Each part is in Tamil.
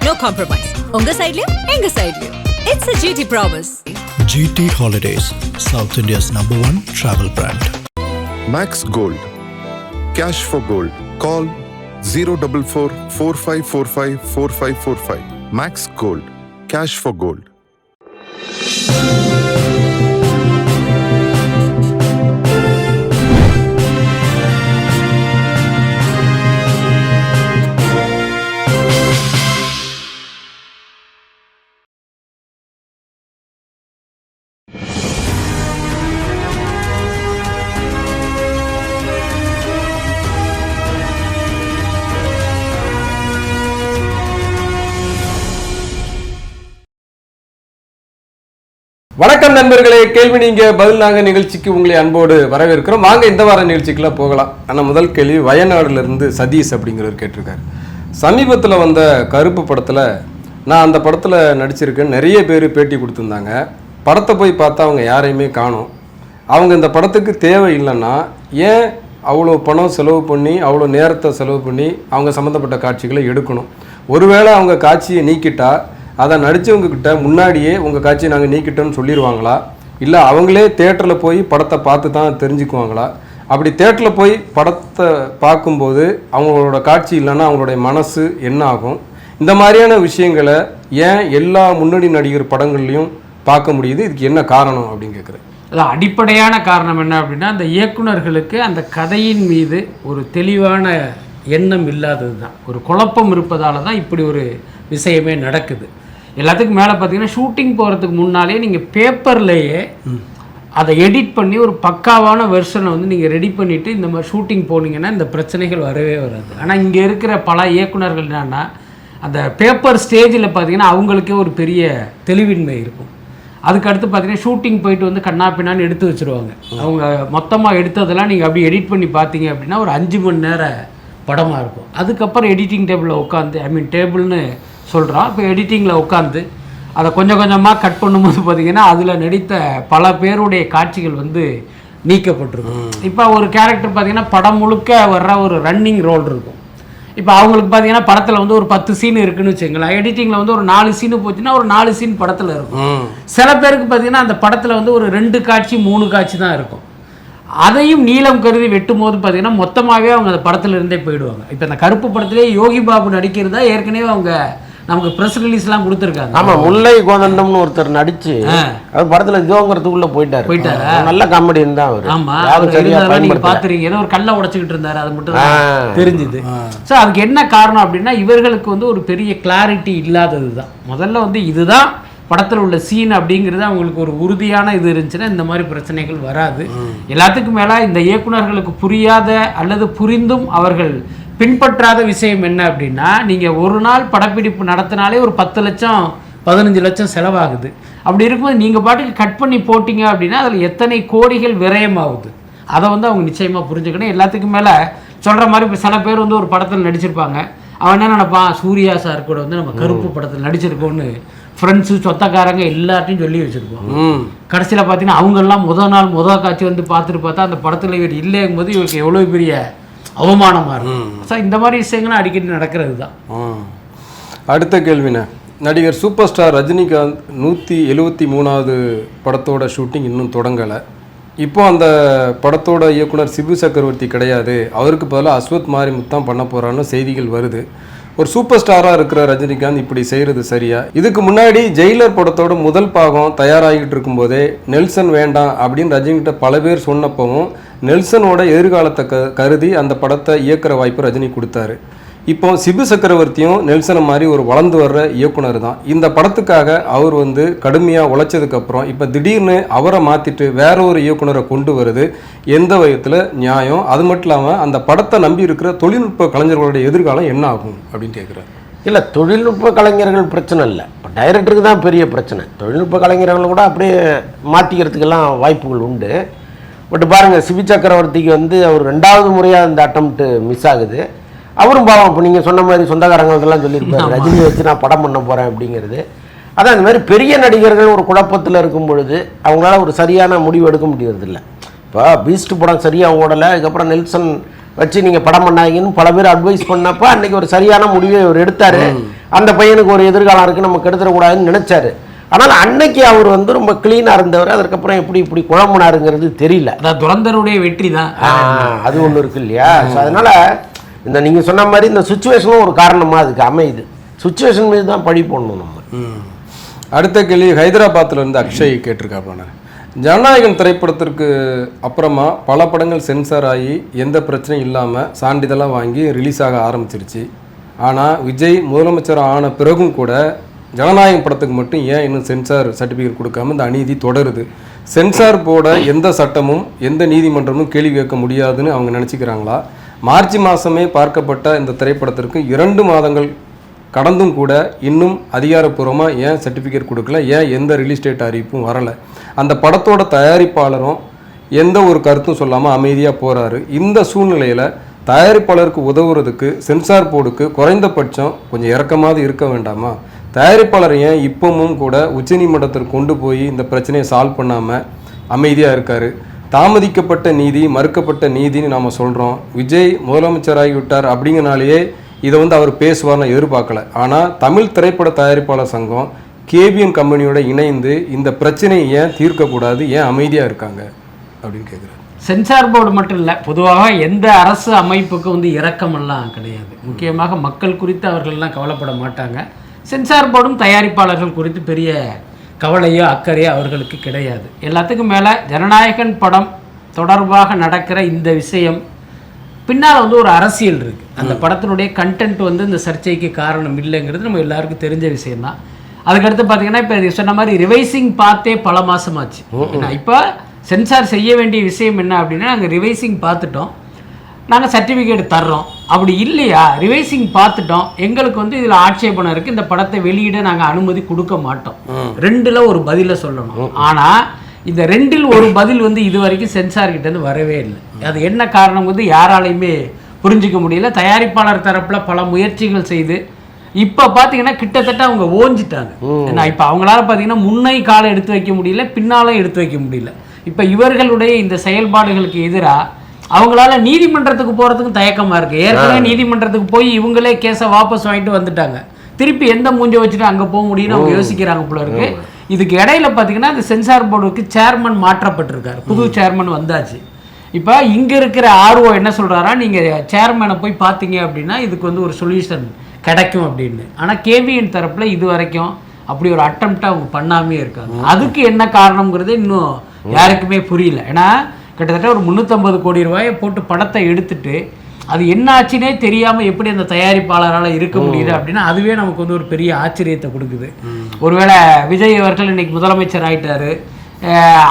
no compromise. Unga side liyo, enga side liyo. It's a GT promise. GT Holidays, South India's #1 travel brand. Max Gold. Cash for gold. Call 044 4545 4545. Max Gold. Cash for gold. வணக்கம் நண்பர்களே, கேள்வி நீங்க பதில் நாங்க நிகழ்ச்சிக்கு உங்களை அன்போடு வரவேற்கிறோம். வாங்க இந்த வார நிகழ்ச்சிக்குள்ள போகலாம். ஆனால் முதல் கேள்வி வயநாடுல இருந்து சதீஷ் அப்படிங்கிறவர் கேட்டிருக்காரு. சமீபத்தில் வந்த கருப்பு படத்தில் நான் அந்த படத்தில் நடிச்சிருக்கேன், நிறைய பேர் பேட்டி கொடுத்துருந்தாங்க. படத்தை போய் பார்த்தா அவங்க யாரையுமே காணோம். அவங்க இந்த படத்துக்கு தேவை இல்லைன்னா ஏன் அவ்வளோ பணம் செலவு பண்ணி அவ்வளோ நேரத்தை செலவு பண்ணி அவங்க சம்மந்தப்பட்ட காட்சிகளை எடுக்கணும்? ஒருவேளை அவங்க காட்சியை நீக்கிட்டா அதை நடித்தவங்கக்கிட்ட முன்னாடியே உங்கள் காட்சியை நாங்கள் நீக்கிட்டோன்னு சொல்லிடுவாங்களா, இல்லை அவங்களே தேட்டரில் போய் படத்தை பார்த்து தான் தெரிஞ்சுக்குவாங்களா? அப்படி தேட்டரில் போய் படத்தை பார்க்கும்போது அவங்களோட காட்சி இல்லைன்னா அவங்களுடைய மனசு என்ன ஆகும்? இந்த மாதிரியான விஷயங்களை ஏன் எல்லா முன்னணி நடிகர் படங்கள்லையும் பார்க்க முடியுது? இதுக்கு என்ன காரணம் அப்படின்னு கேட்குறேன். அதான் அடிப்படையான காரணம் என்ன அப்படின்னா, அந்த இயக்குனர்களுக்கு அந்த கதையின் மீது ஒரு தெளிவான எண்ணம் இல்லாதது தான், ஒரு குழப்பம் இருப்பதால தான் இப்படி ஒரு விஷயமே நடக்குது. எல்லாத்துக்கும் மேலே பார்த்தீங்கன்னா, ஷூட்டிங் போகிறதுக்கு முன்னாலே நீங்கள் பேப்பர்லேயே அதை எடிட் பண்ணி ஒரு பக்காவான வெர்ஷனை வந்து நீங்கள் ரெடி பண்ணிவிட்டு இந்த மாதிரி ஷூட்டிங் போனீங்கன்னா இந்த பிரச்சனைகள் வரவே வராது. ஆனால் இங்கே இருக்கிற பல இயக்குனர்கள் என்னன்னா, அந்த பேப்பர் ஸ்டேஜில் பார்த்தீங்கன்னா அவங்களுக்கே ஒரு பெரிய தெளிவின்மை இருக்கும். அதுக்கடுத்து பார்த்தீங்கன்னா ஷூட்டிங் போயிட்டு வந்து கண்ணா பின்னான்னு எடுத்து வச்சுருவாங்க. அவங்க மொத்தமாக எடுத்ததெல்லாம் நீங்கள் அப்படி எடிட் பண்ணி பார்த்தீங்க அப்படின்னா ஒரு 5 மணி நேர படமாக இருக்கும். அதுக்கப்புறம் எடிட்டிங் டேபிளில் உட்காந்து, டேபிள்னு சொல்கிறோம், இப்போ எடிட்டிங்கில் உட்காந்து அதை கொஞ்சம் கொஞ்சமாக கட் பண்ணும்போது பார்த்திங்கன்னா அதில் நடித்த பல பேருடைய காட்சிகள் வந்து நீக்கப்பட்டிருக்கும். இப்போ ஒரு கேரக்டர் பார்த்திங்கன்னா படம் முழுக்க வர்ற ஒரு ரன்னிங் ரோல் இருக்கும். இப்போ அவங்களுக்கு பார்த்திங்கன்னா படத்தில் வந்து ஒரு 10 சீன் இருக்குன்னு வச்சுங்களேன், எடிட்டிங்கில் வந்து ஒரு 4 சீனு போச்சுன்னா ஒரு 4 சீன் படத்தில் இருக்கும். சில பேருக்கு பார்த்திங்கன்னா அந்த படத்தில் வந்து ஒரு 2 காட்சி 3 காட்சி தான் இருக்கும். அதையும் நீளம் கருதி வெட்டும் போது பார்த்தீங்கன்னா மொத்தமாகவே அவங்க அந்த படத்தில் இருந்தே போயிடுவாங்க. இப்போ இந்த கருப்பு படத்திலே யோகி பாபு நடிக்கிறதா ஏற்கனவே அவங்க நமக்கு ப்ரெஸ் ரிலீஸ்லாம் கொடுத்துருக்காங்க. ஆமாம், முல்லை கோதண்டம்னு ஒருத்தர் நடிச்சு அவர் படத்தில் ஜோங்கிறதுக்குள்ளே போயிட்டாரு. நல்ல காமெடியன் தான் அவர். ஆமாம், நீங்கள் பார்த்துருக்கீங்க, ஏதோ ஒரு கல்லை உடச்சிக்கிட்டு இருந்தார், அது மட்டும் தெரிஞ்சுது. ஸோ அதுக்கு என்ன காரணம் அப்படின்னா, இவர்களுக்கு வந்து ஒரு பெரிய கிளாரிட்டி இல்லாதது தான். முதல்ல வந்து இதுதான் படத்தில் உள்ள சீன் அப்படிங்கிறது அவங்களுக்கு ஒரு உறுதியான இது இருந்துச்சுன்னா இந்த மாதிரி பிரச்சனைகள் வராது. எல்லாத்துக்கும் மேலே இந்த இயக்குனர்களுக்கு புரியாத அல்லது புரிந்தும் அவர்கள் பின்பற்றாத விஷயம் என்ன அப்படின்னா, நீங்கள் ஒரு நாள் படப்பிடிப்பு நடத்தினாலே ஒரு 10 லட்சம் 15 லட்சம் செலவாகுது. அப்படி இருக்கும்போது நீங்கள் பாட்டுக்கு கட் பண்ணி போட்டிங்க அப்படின்னா அதில் எத்தனை கோடிகள் விரயமாகுது, அதை வந்து அவங்க நிச்சயமாக புரிஞ்சுக்கணும். எல்லாத்துக்கும் மேலே சொல்கிற மாதிரி இப்போ சில பேர் வந்து ஒரு படத்தில் நடிச்சிருப்பாங்க, அவன் என்ன நினைப்பான், சூர்யா சார் கூட வந்து நம்ம கருப்பு படத்தில் நடிச்சிருக்கோன்னு ஃப்ரெண்ட்ஸு சொந்தக்காரங்க எல்லார்ட்டையும் சொல்லி வச்சுருப்போம். கடைசியில் பார்த்தீங்கன்னா அவங்கெல்லாம் முதல் காட்சி வந்து பார்த்துட்டு பார்த்தா அந்த படத்தில் இவர் இல்லைங்கும் போது இவருக்கு எவ்வளோ பெரிய அவமானமாக இருக்கும். ஸோ இந்த மாதிரி விஷயங்களும் அடிக்கடி நடக்கிறது தான். அடுத்த கேள்விண்ணே, நடிகர் சூப்பர் ஸ்டார் ரஜினிகாந்த் 173வது படத்தோட ஷூட்டிங் இன்னும் தொடங்கலை. இப்போ அந்த படத்தோட இயக்குனர் சிபு சக்கரவர்த்தி கிடையாது, அவருக்கு பதிலாக அஸ்வத் மாரிமுத்தான் பண்ண போகிறான்னு செய்திகள் வருது. ஒரு சூப்பர் ஸ்டாராக இருக்கிற ரஜினிகாந்த் இப்படி செய்கிறது சரியா? இதுக்கு முன்னாடி ஜெயிலர் படத்தோட முதல் பாகம் தயாராகிட்டு இருக்கும்போதே நெல்சன் வேண்டாம் அப்படின்னு ரஜினிகிட்ட பல பேர் சொன்னப்பவும் நெல்சனோட எதிர்காலத்தை கருதி அந்த படத்தை இயக்குற வாய்ப்பு ரஜினி கொடுத்தாரு. இப்போ சிபு சக்கரவர்த்தியும் நெல்சனை மாதிரி ஒரு வளர்ந்து வர்ற இயக்குனர் தான். இந்த படத்துக்காக அவர் வந்து கடுமையாக உழைச்சதுக்கப்புறம் இப்போ திடீர்னு அவரை மாற்றிட்டு வேற ஒரு இயக்குனரை கொண்டு வருது எந்த விதத்தில் நியாயம்? அது மட்டும் இல்லாமல் அந்த படத்தை நம்பி இருக்கிற தொழில்நுட்ப கலைஞர்களுடைய எதிர்காலம் என்ன ஆகும் அப்படின்னு கேட்குறேன். இல்லை, தொழில்நுட்ப கலைஞர்கள் பிரச்சனை இல்லை, இப்போ டைரக்டருக்கு தான் பெரிய பிரச்சனை. தொழில்நுட்ப கலைஞர்கள் கூட அப்படியே மாற்றிக்கிறதுக்கெல்லாம் வாய்ப்புகள் உண்டு. பட் பாருங்கள், சிபு சக்கரவர்த்திக்கு வந்து அவர் 2வது முறையாக அந்த அட்டம்ப்ட் மிஸ் ஆகுது. அவரும் பாவம், இப்போ நீங்கள் சொன்ன மாதிரி சொந்தக்காரங்களுக்கெல்லாம் சொல்லியிருப்பாரு, ரஜினி வச்சு நான் படம் பண்ண போகிறேன் அப்படிங்கிறது. அதான் இந்த மாதிரி பெரிய நடிகர்கள் ஒரு குழப்பத்தில் இருக்கும் பொழுது அவங்களால ஒரு சரியான முடிவு எடுக்க முடியறதில்லை. இப்போ பீஸ்ட் படம் சரியாக ஓடலை, அதுக்கப்புறம் நெல்சன் வச்சு நீங்கள் படம் பண்ணாதீங்கன்னு பல பேர் அட்வைஸ் பண்ணப்போ அன்னைக்கு ஒரு சரியான முடிவை அவர் எடுத்தார். அந்த பையனுக்கு ஒரு எதிர்காலம் இருக்குது, நம்ம கெடுத்துடக்கூடாதுன்னு நினச்சாரு. ஆனால் அன்னைக்கு அவர் வந்து ரொம்ப க்ளீனாக இருந்தவர். அதுக்கப்புறம் இப்படி குழம்புனாருங்கிறது தெரியல. அதான் துரந்தருடைய வெற்றி தான் அது ஒன்று இருக்கு இல்லையா? ஸோ அதனால் இந்த நீங்கள் சொன்ன மாதிரி இந்த சுச்சுவேஷனும் ஒரு காரணமாக அதுக்கு அமையுது. சுச்சுவேஷன் மீது தான் பழி போடணும் நம்ம. அடுத்த கேள்வி ஹைதராபாத்தில் இருந்து அக்ஷய் கேட்டிருக்காப்ல. ஜனநாயகன் திரைப்படத்திற்கு அப்புறமா பல படங்கள் சென்சார் ஆகி எந்த பிரச்சனையும் இல்லாமல் சான்றிதழாக வாங்கி ரிலீஸ் ஆக ஆரம்பிச்சிருச்சு. ஆனால் விஜய் முதலமைச்சர் ஆன பிறகும் கூட ஜனநாயகம் படத்துக்கு மட்டும் ஏன் இன்னும் சென்சார் சர்டிஃபிகேட் கொடுக்காம இந்த அநீதி தொடருது? சென்சார் போட எந்த சட்டமும் எந்த நீதிமன்றமும் கேள்வி கேட்க முடியாதுன்னு அவங்க நினச்சிக்கிறாங்களா? மார்ச் மாதமே பார்க்கப்பட்ட இந்த திரைப்படத்திற்கு 2 மாதங்கள் கடந்தும் கூட இன்னும் அதிகாரப்பூர்வமாக ஏன் சர்டிஃபிகேட் கொடுக்கல? ஏன் எந்த ரிலீஸ் டேட் அறிவிப்பும் வரலை? அந்த படத்தோட தயாரிப்பாளரும் எந்த ஒரு கருத்தும் சொல்லாமல் அமைதியாக போகிறாரு. இந்த சூழ்நிலையில் தயாரிப்பாளருக்கு உதவுறதுக்கு சென்சார் போர்டுக்கு குறைந்தபட்சம் கொஞ்சம் இறக்கமாக இருக்க வேண்டாமா? தயாரிப்பாளர் ஏன் இப்பவும் கூட உச்சநீதிமன்றத்திற்கு கொண்டு போய் இந்த பிரச்சனையை சால்வ் பண்ணாமல் அமைதியாக இருக்கார்? தாமதிக்கப்பட்ட நீதி, மறுக்கப்பட்ட நீதின்னு நாம் சொல்கிறோம். விஜய் முதலமைச்சராகிவிட்டார் அப்படிங்கனாலேயே இதை வந்து அவர் பேசுவார்னு எதிர்பார்க்கல. ஆனால் தமிழ் திரைப்பட தயாரிப்பாளர் சங்கம் கேபிஎன் கம்பெனியோட இணைந்து இந்த பிரச்சனையை ஏன் தீர்க்கக்கூடாது, ஏன் அமைதியாக இருக்காங்க அப்படின்னு கேட்குறாரு. சென்சார் போர்டு மட்டும் இல்லை, பொதுவாக எந்த அரசு அமைப்புக்கும் வந்து இரக்கமெல்லாம் கிடையாது. முக்கியமாக மக்கள் குறித்து அவர்களெல்லாம் கவலைப்பட மாட்டாங்க. சென்சார் போர்டும் தயாரிப்பாளர்கள் குறித்து பெரிய கவலையோ அக்கறையோ அவர்களுக்கு கிடையாது. எல்லாத்துக்கும் மேலே ஜனநாயகன் படம் தொடர்பாக நடக்கிற இந்த விஷயம் பின்னால் வந்து ஒரு அரசியல் இருக்குது. அந்த படத்தினுடைய கண்டென்ட் வந்து இந்த சர்ச்சைக்கு காரணம் இல்லைங்கிறது நம்ம எல்லாருக்கும் தெரிஞ்ச விஷயம்தான். அதுக்கடுத்து பார்த்தீங்கன்னா இப்போ சொன்ன மாதிரி ரிவைசிங் பார்த்தே பல மாதமாச்சு. இப்போ சென்சார் செய்ய வேண்டிய விஷயம் என்ன அப்படின்னா, நாங்கள் ரிவைசிங் பார்த்துட்டோம், நாங்கள் சர்டிஃபிகேட் தர்றோம். அப்படி இல்லையா, ரிவைசிங் பார்த்துட்டோம், எங்களுக்கு வந்து இதில் ஆட்சேபணம் இருக்குது, இந்த படத்தை வெளியிட நாங்கள் அனுமதி கொடுக்க மாட்டோம். 2ல் ஒரு பதிலை சொல்லணும். ஆனால் இந்த 2ல் ஒரு பதில் வந்து இது வரைக்கும் சென்சார் கிட்டேருந்து வரவே இல்லை. அது என்ன காரணம் வந்து யாராலையுமே புரிஞ்சிக்க முடியல. தயாரிப்பாளர் தரப்பில் பல முயற்சிகள் செய்து இப்போ பார்த்தீங்கன்னா கிட்டத்தட்ட அவங்க ஓஞ்சிட்டாங்க. ஏன்னா இப்போ அவங்களால பார்த்தீங்கன்னா முன்னை காலை எடுத்து வைக்க முடியல, பின்னாலும் எடுத்து வைக்க முடியல. இப்போ இவர்களுடைய இந்த செயல்பாடுகளுக்கு எதிராக அவங்களால நீதிமன்றத்துக்கு போகிறதுக்கும் தயக்கமாக இருக்குது. ஏற்கனவே நீதிமன்றத்துக்கு போய் இவங்களே கேஸை வாபஸ் வாங்கிட்டு வந்துட்டாங்க. திருப்பி எந்த மூஞ்சை வச்சுட்டு அங்கே போக முடியும்னு அவங்க யோசிக்கிறாங்க போல இருக்கு. இதுக்கு இடையில பார்த்தீங்கன்னா இந்த சென்சார் போர்டுக்கு சேர்மன் மாற்றப்பட்டிருக்காரு, புது சேர்மன் வந்தாச்சு. இப்போ இங்கே இருக்கிற ஆர்ஓ என்ன சொல்கிறாரா, நீங்கள் சேர்மனை போய் பார்த்தீங்க அப்படின்னா இதுக்கு வந்து ஒரு சொல்யூஷன் கிடைக்கும் அப்படின்னு. ஆனால் கேபிஎன் தரப்பில் இது வரைக்கும் அப்படி ஒரு அட்டம்ப்டை அவங்க பண்ணாமே இருக்காங்க. அதுக்கு என்ன காரணங்கிறது இன்னும் யாருக்குமே புரியல. ஏன்னா கிட்டத்தட்ட ஒரு 350 கோடி ரூபாயை போட்டு படத்தை எடுத்துட்டு அது என்ன ஆச்சுன்னே தெரியாமல் எப்படி அந்த தயாரிப்பாளரால் இருக்க முடியுது அப்படின்னா அதுவே நமக்கு வந்து ஒரு பெரிய ஆச்சரியத்தை கொடுக்குது. ஒருவேளை விஜய் அவர்கள் இன்னைக்கு முதலமைச்சர் ஆகிட்டாரு,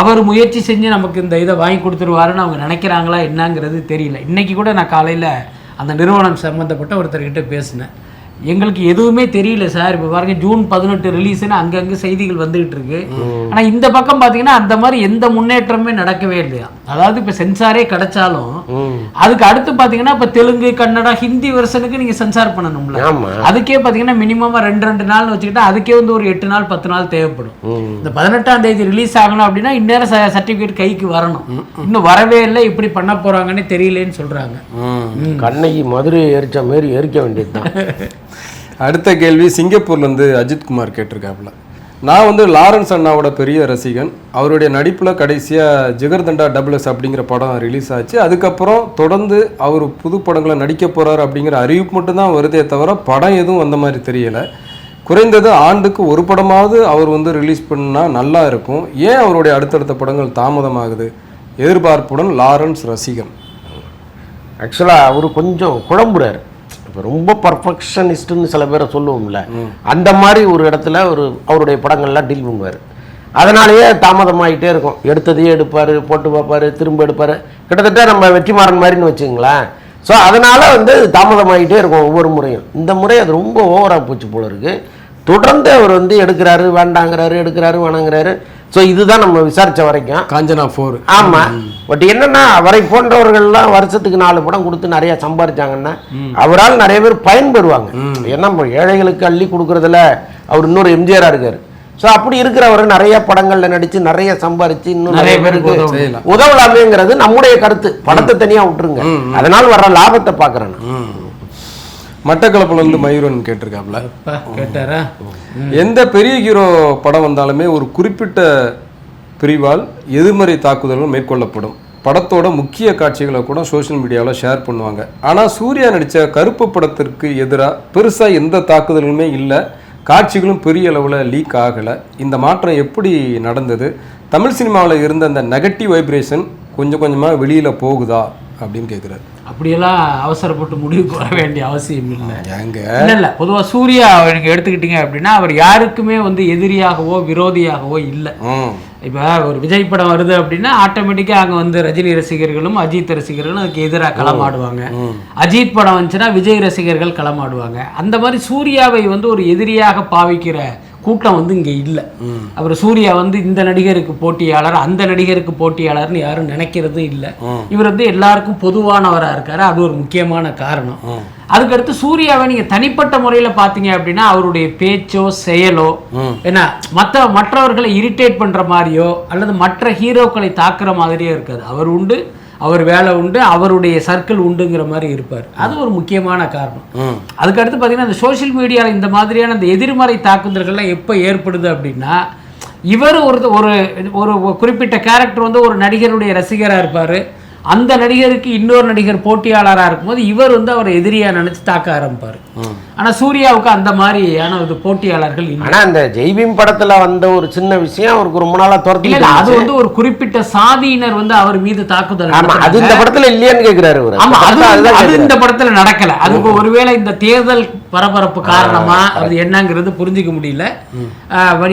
அவர் முயற்சி செஞ்சு நமக்கு இந்த இதை வாங்கி கொடுத்துருவாருன்னு அவங்க நினைக்கிறாங்களா என்னங்கிறது தெரியல. இன்றைக்கி கூட நான் காலையில் அந்த நிறுவனம் சம்மந்தப்பட்ட ஒருத்தர்கிட்ட பேசினேன். எங்களுக்கு எதுவுமே தெரியல சார், இப்போ பாருங்க ஜூன் 18 ரிலீஸ்னு அங்கங்கே செய்திகள் வந்துகிட்டு இருக்கு. ஆனால் இந்த பக்கம் பார்த்தீங்கன்னா அந்த மாதிரி எந்த முன்னேற்றமே நடக்கவே இல்லையா. அதாவது இப்போ சென்சாரே கிடைச்சாலும் அதுக்கு அடுத்து பார்த்தீங்கன்னா இப்போ தெலுங்கு, கன்னடா, ஹிந்தி வெர்ஷனுக்கு நீங்கள் சென்சார் பண்ணணும்ல. அதுக்கே பார்த்தீங்கன்னா மினிமமாக 2 நாள் வச்சுக்கிட்டா அதுக்கே வந்து ஒரு 8 நாள் 10 நாள் தேவைப்படும். இந்த 18ஆம் தேதி ரிலீஸ் ஆகணும் அப்படின்னா இந்நேரம் சர்டிஃபிகேட் கைக்கு வரணும். இன்னும் வரவே இல்லை, இப்படி பண்ண போறாங்கன்னு தெரியலேன்னு சொல்றாங்க. கண்ணகி மதுரை எரிச்ச மாரி எரிக்க வேண்டியதுதான். அடுத்த கேள்வி சிங்கப்பூர்லேருந்து அஜித்குமார் கேட்டிருக்காப்புல. நான் வந்து லாரன்ஸ் அண்ணாவோட பெரிய ரசிகன். அவருடைய நடிப்பில் கடைசியாக ஜிகர்தண்டா XX அப்படிங்கிற படம் ரிலீஸ் ஆச்சு. அதுக்கப்புறம் தொடர்ந்து அவர் புது படங்களை நடிக்க போகிறார் அப்படிங்கிற அறிவிப்பு மட்டும்தான் வருதே தவிர படம் எதுவும் வந்த மாதிரி தெரியலை. குறைந்தது ஆண்டுக்கு ஒரு படமாவது அவர் வந்து ரிலீஸ் பண்ணால் நல்லா இருக்கும். ஏன் அவருடைய அடுத்தடுத்த படங்கள் தாமதமாகுது? எதிர்பார்ப்புடன் லாரன்ஸ் ரசிகன். ஆக்சுவலாக அவர் கொஞ்சம் குழம்புறாரு. இப்போ ரொம்ப பர்ஃபெக்ஷனிஸ்ட்டுன்னு சில பேரை சொல்லுவோம்ல, அந்த மாதிரி ஒரு இடத்துல அவருடைய படங்கள்லாம் டீல் பண்ணுவார். அதனாலேயே தாமதமாகிட்டே இருக்கும். எடுத்ததையே எடுப்பார், போட்டு பார்ப்பார், திரும்ப எடுப்பார். கிட்டத்தட்ட நம்ம வெற்றிமாறன் மாதிரின்னு வச்சுங்களேன். ஸோ அதனால் வந்து தாமதமாகிட்டே இருக்கும் ஒவ்வொரு முறையும். இந்த முறை அது ரொம்ப ஓவராக போச்சு போல இருக்குது. தொடர்ந்து அவர் வந்து எடுக்கிறாரு, வேண்டாங்கிறாரு, எடுக்கிறாரு, வேணாங்கிறாரு. ஸோ இதுதான் நம்ம விசாரித்த வரைக்கும். காஞ்சனா 4. ஆமாம். பட் என்னென்னா அவரை போன்றவர்கள்லாம் வருஷத்துக்கு 4 படம் கொடுத்து நிறையா சம்பாதிச்சாங்கன்னா அவரால் நிறைய பேர் பயன்பெறுவாங்க. ஏன்னா ஏழைகளுக்கு அள்ளி கொடுக்குறதுல அவர் இன்னொரு எம்ஜிஆராக இருக்கார். ஸோ அப்படி இருக்கிறவர் நிறைய படங்கள்ல நடிச்சு நிறைய சம்பாரிச்சு இன்னும் நிறைய பேருக்கு செய்யலாம். உதவலாமேங்கிறது நம்முடைய கருத்து. படத்தை தனியா விட்டுருங்க, அதனால் வர்ற லாபத்தை பார்க்கறேன். மட்டக்களப்புல இருந்து மயூரன் கேட்டிருக்காப்ல, கேட்டாரா? எந்த பெரிய ஹீரோ படம் வந்தாலுமே ஒரு குறிப்பிட்ட பிரிவால் எதிர்மறை தாக்குதல்கள் மேற்கொள்ளப்படும். படத்தோட முக்கிய காட்சிகளை கூட சோஷியல் மீடியாவில் ஷேர் பண்ணுவாங்க. ஆனால் சூர்யா நடித்த கருப்பு படத்திற்கு எதிராக பெருசாக எந்த தாக்குதலுமே இல்லை, காட்சிகளும் பெரிய அளவில் லீக் ஆகலை. இந்த மாற்றம் எப்படி நடந்தது? தமிழ் சினிமாவில் இருந்த அந்த நெகட்டிவ் வைப்ரேஷன் கொஞ்சம் கொஞ்சமாக வெளியில் போகுதா அப்படின்னு கேட்குறாரு. அப்படியெல்லாம் அவசரப்பட்டு முடிவுக்கு வர வேண்டிய அவசியம் இல்லை. ஏங்க இல்லை, பொதுவாக சூர்யா நீங்கள் எடுத்துக்கிட்டீங்க அப்படின்னா அவர் யாருக்குமே வந்து எதிரியாகவோ விரோதியாகவோ இல்லை. இப்போ ஒரு விஜய் படம் வருது அப்படின்னா ஆட்டோமேட்டிக்காக அங்கே வந்து ரஜினி ரசிகர்களும் அஜித் ரசிகர்களும் அதுக்கு எதிராக களமாடுவாங்க. அஜித் படம் வந்துச்சுன்னா விஜய் ரசிகர்கள் களமாடுவாங்க. அந்த மாதிரி சூர்யாவை வந்து ஒரு எதிரியாக பாவிக்கிற கூட்டம் வந்து இங்கே இல்லை. அவர் சூர்யா வந்து இந்த நடிகருக்கு போட்டியாளர் அந்த நடிகருக்கு போட்டியாளர்னு யாரும் நினைக்கிறதும் இல்லை. இவர் வந்து எல்லாருக்கும் பொதுவானவராக இருக்காரு, அது ஒரு முக்கியமான காரணம். அதுக்கடுத்து சூர்யாவை நீங்க தனிப்பட்ட முறையில் பார்த்தீங்க அப்படின்னா அவருடைய பேச்சோ செயலோ என்ன மற்றவர்களை இரிட்டேட் பண்ற மாதிரியோ அல்லது மற்ற ஹீரோக்களை தாக்குற மாதிரியோ இருக்காது. அவர் உண்டு, அவர் வேலை உண்டு, அவருடைய சர்க்கிள் உண்டுங்கிற மாதிரி இருப்பார். அது ஒரு முக்கியமான காரணம். அதுக்கடுத்து பார்த்தீங்கன்னா இந்த சோஷியல் மீடியாவில் இந்த மாதிரியான இந்த எதிர்மறை தாக்குதல்கள்லாம் எப்போ ஏற்படுது அப்படின்னா இவர் ஒரு குறிப்பிட்ட கேரக்டர் வந்து ஒரு நடிகருடைய ரசிகராக இருப்பார். அந்த நடிகருக்கு இன்னொரு நடிகர் போட்டியாளராக இருக்கும்போது இவர் வந்து அவரை எதிரியாக நினைச்சு தாக்க ஆரம்பிப்பார். ஆனால் சூர்யாவுக்கு அந்த மாதிரியான ஒரு போட்டியாளர்கள் இல்லை. ஆனால் அந்த ஜெய்பீம் படத்தில் வந்த ஒரு சின்ன விஷயம் அவருக்கு ரொம்ப நாளாக துரத்தி அது வந்து ஒரு குறிப்பிட்ட சாதியினர் வந்து அவர் மீது தாக்குதல். அது இந்த படத்தில் இல்லையான்னு கேட்கிறாரு. ஆமா, அது இந்த படத்தில் நடக்கல. அதுக்கு ஒருவேளை இந்த தேர்தல் பரபரப்பு காரணமா அது என்னங்கிறது புரிஞ்சிக்க முடியல.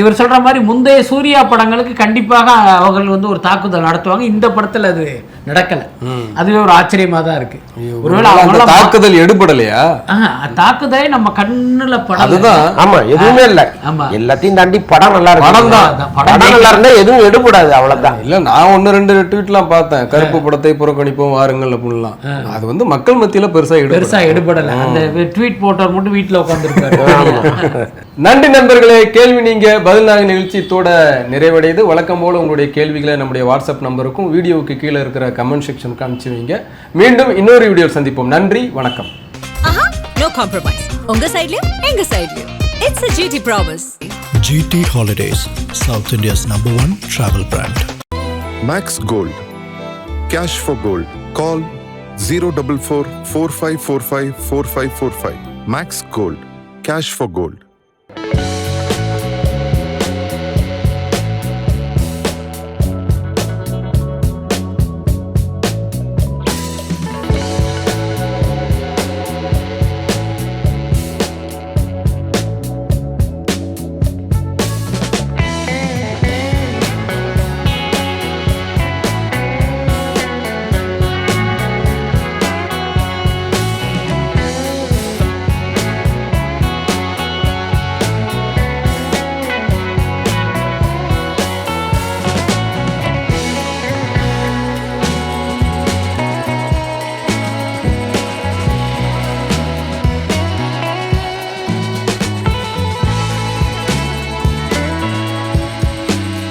இவர் சொல்ற மாதிரி முந்தைய சூர்யா படங்களுக்கு கண்டிப்பாக அவர்கள் வந்து ஒரு தாக்குதல் நடத்துவாங்க. இந்த படத்தில் அது நடக்கல. அதுவே ஒரு ஆச்சரியமா தான் இருக்கு. ஒருவேளை அவங்க தாக்குதல் எடுபடலையா? தாக்குதலே நம்ம கண்ணுல படம். அதுதான். ஆமா, எதுவுமே இல்ல. ஆமா, எல்லாத்தையும் தாண்டி படம் நல்லா இருக்கு. படம் நல்லா இருந்தா எதுவும் எடுபடாது, அவ்வளவுதான். இல்ல, நான் 1-2 ட்வீட்லாம் பார்த்தேன். கருப்பு படத்தை புறக்கணிப்போம் வாருங்கள் அப்படின்லாம். அது வந்து மக்கள் மத்தியில பெருசா எடுபடல. அந்த ட்வீட் போட்டவர் மட்டும் வீட்டுல உட்கார்ந்துருக்காரு. நன்றி நண்பர்களே. கேள்வி நீங்க பதில் நாங்க நிகழ்ச்சியோட நிறைவடையுது. வழக்கம் போல உங்களுடைய கேள்விகளை நம்முடைய வாட்ஸ்அப் நம்பருக்கும் வீடியோவுக்கு கீழே இருக்கிற கமெண்ட் செக்ஷனுக்கு அனுப்பிச்சு வைங்க. மீண்டும் இன்னொரு வீடியோ சந்திப்போம். நன்றி, வணக்கம். No compromise. உங்க சைடுலயும் எங்க சைடுலயும். It's a GT promise. GT Holidays, South India's #1 travel brand. Max Gold. Cash for gold. Call 044 4545 4545. Max Gold. Cash for gold.